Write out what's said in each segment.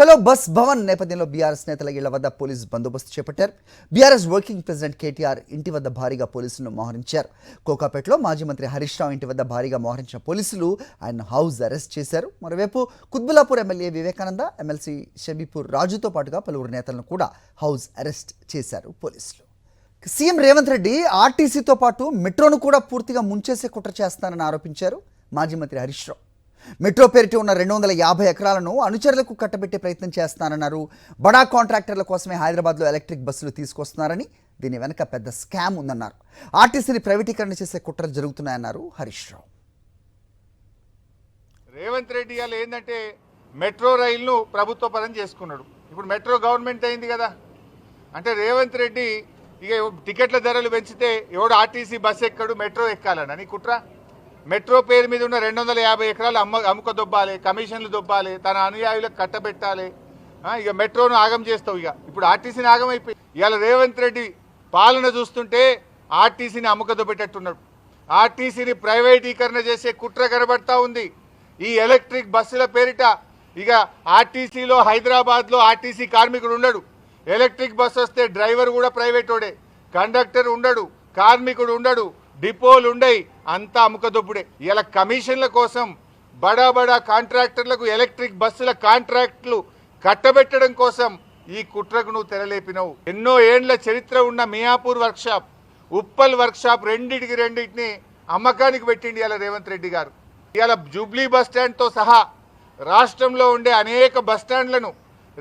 చలో బస్ భవన్ నేపథ్యంలో బీఆర్ఎస్ నేతల ఇళ్ల వద్ద పోలీసు బందోబస్తు చేపట్టారు. బీఆర్ఎస్ వర్కింగ్ ప్రెసిడెంట్ కేటీఆర్ ఇంటి వద్ద భారీగా పోలీసులను మోహరించారు. కోకాపేటలో మాజీ మంత్రి హరీష్ రావు ఇంటి వద్ద భారీగా మోహరించిన పోలీసులు ఆయన హౌస్ అరెస్ట్ చేశారు. మరోవైపు కుత్బుల్లాపూర్ ఎమ్మెల్యే వివేకానంద, ఎమ్మెల్సీ షబీపూర్ రాజుతో పాటుగా పలువురు నేతలను కూడా హౌస్ అరెస్ట్ చేశారు పోలీసులు. సీఎం రేవంత్ రెడ్డి ఆర్టీసీతో పాటు మెట్రోను కూడా పూర్తిగా ముంచేసే కుట్ర చేస్తానని ఆరోపించారు మాజీ మంత్రి హరీష్ రావు. మెట్రో పేరిట ఉన్న 250 ఎకరాలను అనుచరులకు కట్టబెట్టే ప్రయత్నం చేస్తానన్నారు. బడా కాంట్రాక్టర్ల కోసమే హైదరాబాద్లో ఎలక్ట్రిక్ బస్సులు తీసుకొస్తున్నారని, దీని వెనక పెద్ద స్కామ్ ఉందన్నారు. ఆర్టీసీని ప్రైవేటీకరణ చేసే కుట్రలు జరుగుతున్నాయన్నారు హరీష్ రావు. రేవంత్ రెడ్డి గారు ఏంటంటే మెట్రో రైలును ప్రభుత్వ పరం చేసుకున్నాడు. ఇప్పుడు మెట్రో గవర్నమెంట్ అయింది కదా, అంటే రేవంత్ రెడ్డి ఇక టికెట్ల ధరలు పెంచితే ఎవడు ఆర్టీసీ బస్సు ఎక్కడు, మెట్రో ఎక్కాలని కుట్ర. మెట్రో పేరు మీద ఉన్న 250 ఎకరాలు అమ్ముక దొబ్బాలి, కమిషన్లు దొబ్బాలి, తన అనుయాయులకు కట్టబెట్టాలి. ఇక మెట్రోను ఆగం చేస్తావు. ఇప్పుడు ఆర్టీసీని ఆగం అయిపోయి ఇవాళ రేవంత్ రెడ్డి పాలన చూస్తుంటే ఆర్టీసీని అమ్ముక దొబ్బెట్టేట్టున్నాడు. ఆర్టీసీని ప్రైవేటీకరణ చేసే కుట్ర కనబడతా ఉంది. ఈ ఎలక్ట్రిక్ బస్సుల పేరిట ఇక ఆర్టీసీలో హైదరాబాద్లో ఆర్టీసీ కార్మికుడు ఉండడు. ఎలక్ట్రిక్ బస్సు వస్తే డ్రైవర్ కూడా ప్రైవేటోడే, కండక్టర్ ఉండడు, కార్మికుడు ఉండడు, డిపోలు ఉండయి, అంతా అమ్ముకదొప్పుడే. ఇలా కమిషన్ల కోసం బడా బడా కాంట్రాక్టర్లకు ఎలక్ట్రిక్ బస్సుల కాంట్రాక్టులు కట్టబెట్టడం కోసం ఈ కుట్రకు నువ్వు తెరలేపినవు. ఎన్నో ఏండ్ల చరిత్ర ఉన్న మియాపూర్ వర్క్షాప్, ఉప్పల్ వర్క్షాప్ రెండింటిని అమ్మకానికి పెట్టిండి ఇలా రేవంత్ రెడ్డి గారు. ఇలా జూబ్లీ బస్ స్టాండ్తో సహా రాష్ట్రంలో ఉండే అనేక బస్ స్టాండ్లను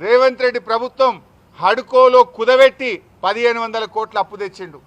రేవంత్ రెడ్డి ప్రభుత్వం హడ్కోలో కుదబెట్టి 1500 కోట్ల అప్పు తెచ్చిండు.